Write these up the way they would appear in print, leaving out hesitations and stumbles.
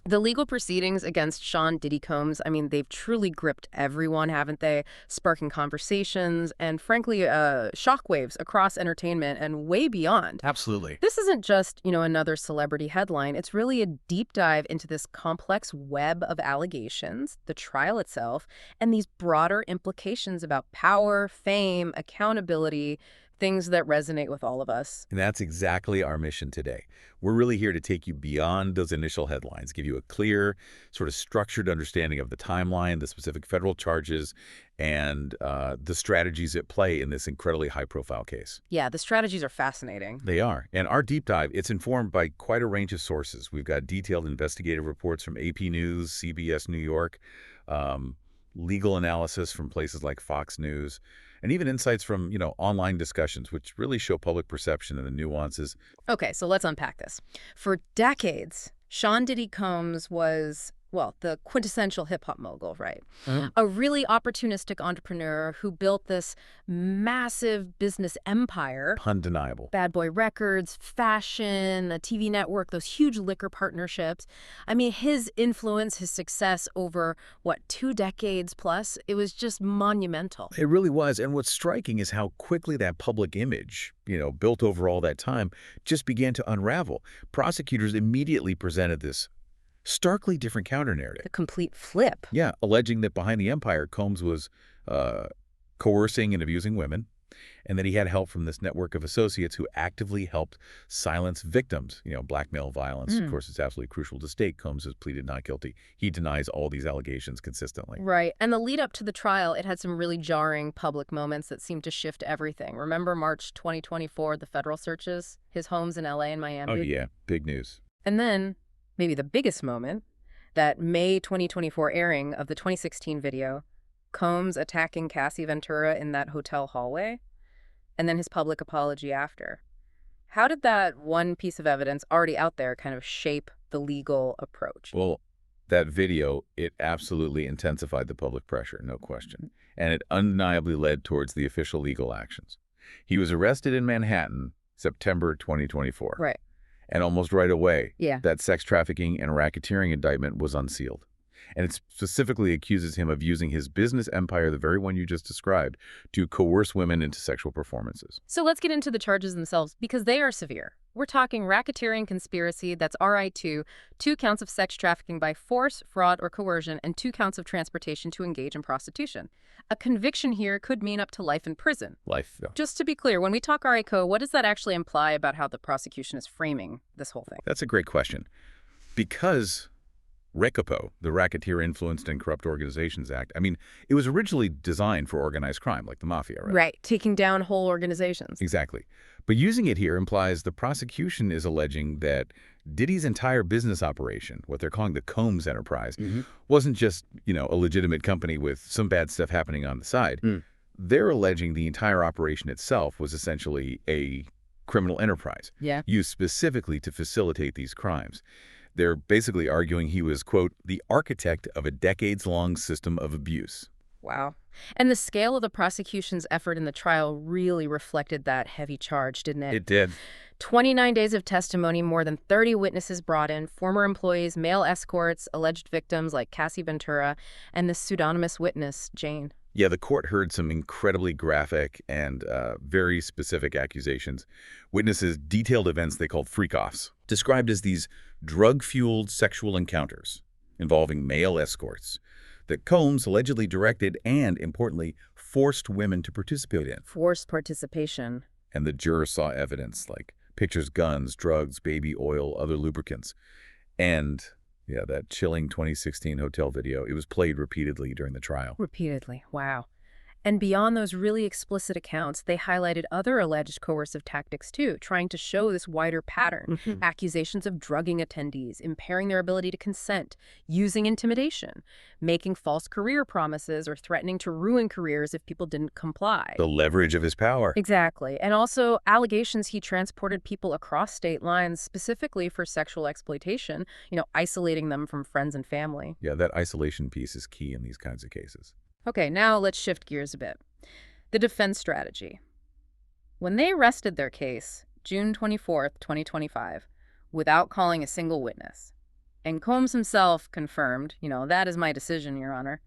The legal proceedings against Sean Diddy Combs, I mean, they've truly gripped everyone, haven't they? Sparking conversations and, frankly, shockwaves across entertainment and way beyond. Absolutely. This isn't just, another celebrity headline. It's really a deep dive into this complex web of allegations, the trial itself, and these broader implications about power, fame, accountability, things that resonate with all of us. And that's exactly our mission today. We're really here to take you beyond those initial headlines, give you a clear, sort of structured understanding of the timeline, the specific federal charges, and the strategies at play in this incredibly high-profile case. Yeah, the strategies are fascinating. They are. And our deep dive, it's informed by quite a range of sources. We've got detailed investigative reports from AP News, CBS New York, legal analysis from places like Fox News, and even insights from, online discussions, which really show public perception and the nuances. Okay, so let's unpack this. For decades, Sean Diddy Combs was, well, the quintessential hip-hop mogul, right? A really opportunistic entrepreneur who built this massive business empire. Undeniable. Bad Boy Records, fashion, a TV network, those huge liquor partnerships. I mean, his influence, his success over, 2 decades plus, it was just monumental. It really was. And what's striking is how quickly that public image, built over all that time, just began to unravel. Prosecutors immediately presented this starkly different counter-narrative. The complete flip. Yeah, alleging that behind the empire, Combs was coercing and abusing women, and that he had help from this network of associates who actively helped silence victims, blackmail violence. Of course, it's absolutely crucial to state Combs has pleaded not guilty. He denies all these allegations consistently. Right. And the lead up to the trial, it had some really jarring public moments that seemed to shift everything. Remember March 2024, the federal searches, his homes in LA and Miami? Oh, yeah. Big news. And then maybe the biggest moment, that May 2024 airing of the 2016 video, Combs attacking Cassie Ventura in that hotel hallway, and then his public apology after. How did that one piece of evidence already out there kind of shape the legal approach? Well, that video, it absolutely intensified the public pressure, no question. And it undeniably led towards the official legal actions. He was arrested in Manhattan, September 2024. Right. And almost right away, Yeah. that sex trafficking and racketeering indictment was unsealed. And it specifically accuses him of using his business empire, the very one you just described, to coerce women into sexual performances. So let's get into the charges themselves, because they are severe. We're talking racketeering conspiracy, that's RI2, 2 counts of sex trafficking by force, fraud, or coercion, and 2 counts of transportation to engage in prostitution. A conviction here could mean up to life in prison. Life, though. Just to be clear, when we talk RICO, what does that actually imply about how the prosecution is framing this whole thing? That's a great question. Because RECOPO, the Racketeer Influenced and Corrupt Organizations Act, it was originally designed for organized crime, like the mafia, right? Right, taking down whole organizations. Exactly. But using it here implies the prosecution is alleging that Diddy's entire business operation, what they're calling the Combs enterprise, wasn't just, a legitimate company with some bad stuff happening on the side. They're alleging the entire operation itself was essentially a criminal enterprise, used specifically to facilitate these crimes. They're basically arguing he was, quote, the architect of a decades-long system of abuse. Wow. And the scale of the prosecution's effort in the trial really reflected that heavy charge, didn't it? It did. 29 days of testimony, more than 30 witnesses brought in, former employees, male escorts, alleged victims like Cassie Ventura, and this pseudonymous witness, Jane. Yeah, the court heard some incredibly graphic and very specific accusations. Witnesses detailed events they called freak-offs, described as these drug-fueled sexual encounters involving male escorts that Combs allegedly directed and, importantly, forced women to participate in. Forced participation. And the jurors saw evidence like pictures, guns, drugs, baby oil, other lubricants. And yeah, that chilling 2016 hotel video, it was played repeatedly during the trial. Repeatedly. Wow. And beyond those really explicit accounts, they highlighted other alleged coercive tactics too, trying to show this wider pattern. Accusations of drugging attendees, impairing their ability to consent, using intimidation, making false career promises, or threatening to ruin careers if people didn't comply. The leverage of his power. Exactly. And also allegations he transported people across state lines specifically for sexual exploitation, isolating them from friends and family. Yeah, that isolation piece is key in these kinds of cases. Okay, now let's shift gears a bit. The defense strategy. When they rested their case, June 24th, 2025, without calling a single witness, And Combs himself confirmed, that is my decision, Your Honor.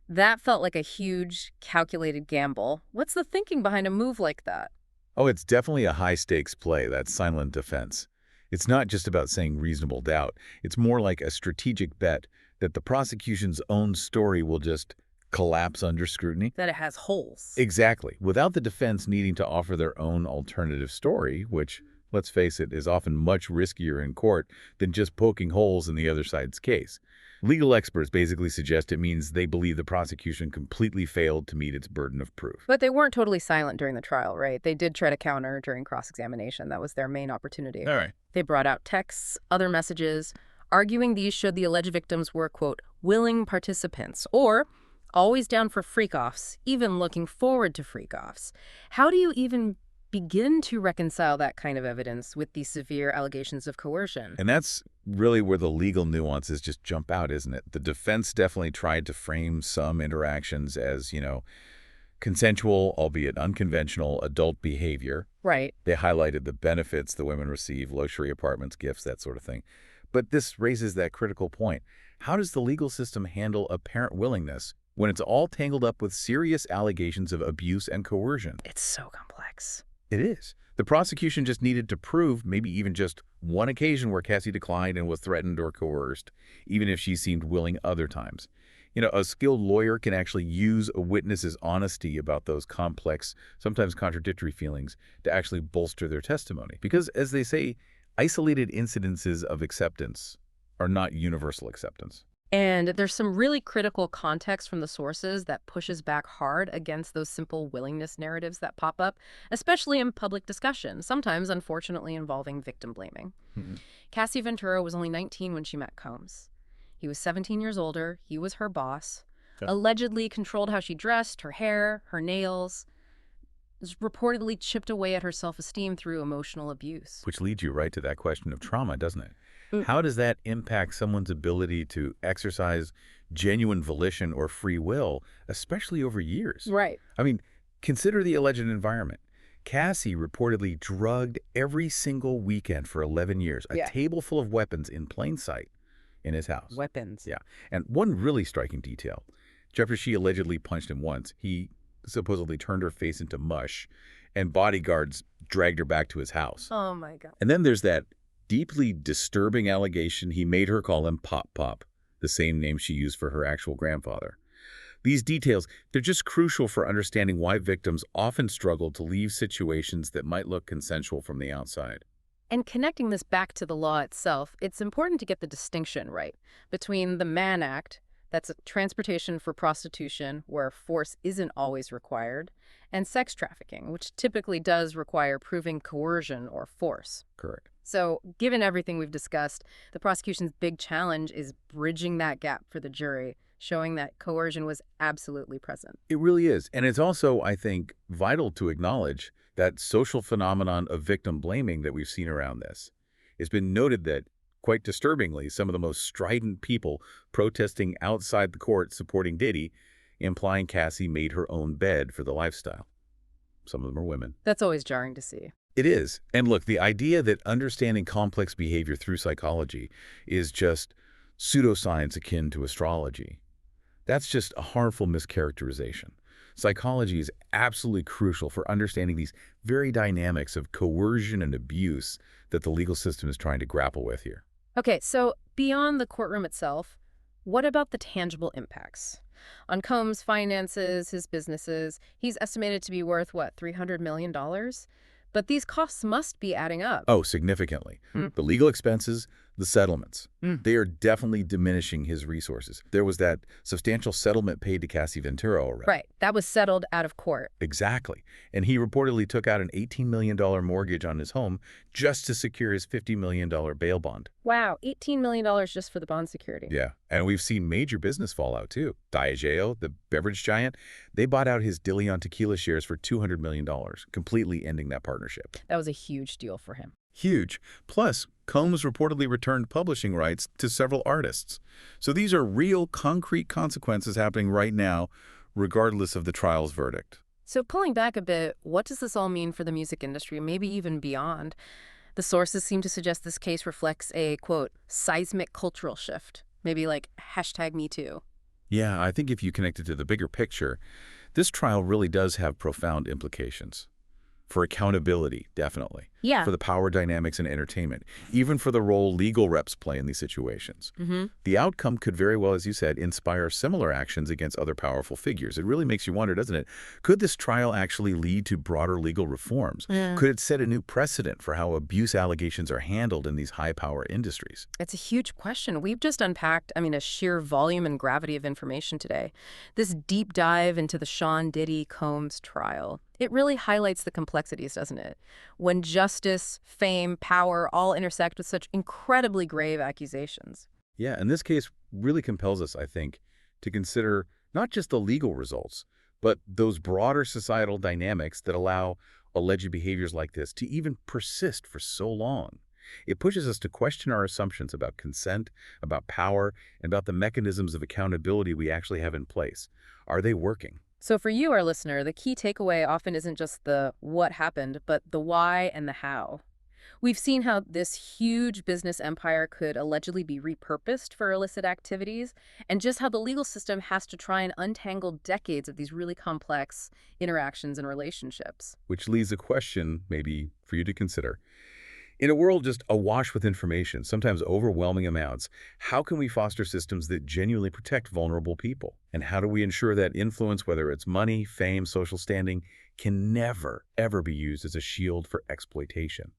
That felt like a huge, calculated gamble. What's the thinking behind a move like that? Oh, it's definitely a high-stakes play, that silent defense. It's not just about saying reasonable doubt. It's more like a strategic bet that the prosecution's own story will just collapse under scrutiny. That it has holes. Exactly. Without the defense needing to offer their own alternative story, which, let's face it, is often much riskier in court than just poking holes in the other side's case. Legal experts basically suggest it means they believe the prosecution completely failed to meet its burden of proof. But they weren't totally silent during the trial, right? They did try to counter during cross-examination. That was their main opportunity. All right. They brought out texts, other messages, arguing these showed the alleged victims were, quote, willing participants, or always down for freak-offs, even looking forward to freak-offs. How do you even begin to reconcile that kind of evidence with these severe allegations of coercion? And that's really where the legal nuances just jump out, isn't it? The defense definitely tried to frame some interactions as, consensual, albeit unconventional, adult behavior. Right. They highlighted the benefits the women receive, luxury apartments, gifts, that sort of thing. But this raises that critical point. How does the legal system handle apparent willingness when it's all tangled up with serious allegations of abuse and coercion? It's so complex. It is. The prosecution just needed to prove maybe even just one occasion where Cassie declined and was threatened or coerced, even if she seemed willing other times. A skilled lawyer can actually use a witness's honesty about those complex, sometimes contradictory feelings to actually bolster their testimony. Because, as they say, isolated incidences of acceptance are not universal acceptance. And there's some really critical context from the sources that pushes back hard against those simple willingness narratives that pop up, especially in public discussion, sometimes, unfortunately, involving victim blaming. Cassie Ventura was only 19 when she met Combs. He was 17 years older. He was her boss. Okay. Allegedly controlled how she dressed, her hair, her nails. Reportedly chipped away at her self-esteem through emotional abuse. Which leads you right to that question of trauma, doesn't it? How does that impact someone's ability to exercise genuine volition or free will, especially over years? Right. I mean, consider the alleged environment. Cassie reportedly drugged every single weekend for 11 years, a table full of weapons in plain sight in his house. Weapons. Yeah. And one really striking detail. After she allegedly punched him once, he supposedly turned her face into mush, and bodyguards dragged her back to his house. Oh, my God. And then there's that deeply disturbing allegation he made her call him Pop Pop, the same name she used for her actual grandfather. These details, they're just crucial for understanding why victims often struggle to leave situations that might look consensual from the outside. And connecting this back to the law itself, it's important to get the distinction right between the Mann Act, that's transportation for prostitution, where force isn't always required, and sex trafficking, which typically does require proving coercion or force. Correct. So, given everything we've discussed, the prosecution's big challenge is bridging that gap for the jury, showing that coercion was absolutely present. It really is. And it's also, I think, vital to acknowledge that social phenomenon of victim blaming that we've seen around this. It's been noted that, quite disturbingly, some of the most strident people protesting outside the court supporting Diddy, implying Cassie made her own bed for the lifestyle. Some of them are women. That's always jarring to see. It is. And look, the idea that understanding complex behavior through psychology is just pseudoscience akin to astrology, that's just a harmful mischaracterization. Psychology is absolutely crucial for understanding these very dynamics of coercion and abuse that the legal system is trying to grapple with here. Okay, so beyond the courtroom itself, what about the tangible impacts? On Combs' finances, his businesses, he's estimated to be worth, what, $300 million? But these costs must be adding up. Oh, significantly. The legal expenses, the settlements, they are definitely diminishing his resources. There was that substantial settlement paid to Cassie Ventura already. Right. That was settled out of court. Exactly. And he reportedly took out an $18 million mortgage on his home just to secure his $50 million bail bond. Wow, $18 million just for the bond security. Yeah, and we've seen major business fallout, too. Diageo, the beverage giant, they bought out his De Leon tequila shares for $200 million, completely ending that partnership. That was a huge deal for him. Huge. Plus, Combs reportedly returned publishing rights to several artists. So these are real, concrete consequences happening right now, regardless of the trial's verdict. So pulling back a bit, what does this all mean for the music industry, maybe even beyond? The sources seem to suggest this case reflects a, quote, seismic cultural shift. Maybe like #MeToo. Yeah, I think if you connect it to the bigger picture, this trial really does have profound implications. For accountability, definitely. Yeah. For the power dynamics in entertainment, even for the role legal reps play in these situations. Mm-hmm. The outcome could very well, as you said, inspire similar actions against other powerful figures. It really makes you wonder, doesn't it? Could this trial actually lead to broader legal reforms? Yeah. Could it set a new precedent for how abuse allegations are handled in these high-power industries? It's a huge question. We've just unpacked, a sheer volume and gravity of information today. This deep dive into the Sean Diddy Combs trial, it really highlights the complexities, doesn't it? When justice, fame, power all intersect with such incredibly grave accusations. Yeah, and this case really compels us, I think, to consider not just the legal results, but those broader societal dynamics that allow alleged behaviors like this to even persist for so long. It pushes us to question our assumptions about consent, about power, and about the mechanisms of accountability we actually have in place. Are they working? So for you, our listener, the key takeaway often isn't just the what happened, but the why and the how. We've seen how this huge business empire could allegedly be repurposed for illicit activities, and just how the legal system has to try and untangle decades of these really complex interactions and relationships. Which leaves a question maybe for you to consider. In a world just awash with information, sometimes overwhelming amounts, how can we foster systems that genuinely protect vulnerable people? And how do we ensure that influence, whether it's money, fame, social standing, can never, ever be used as a shield for exploitation?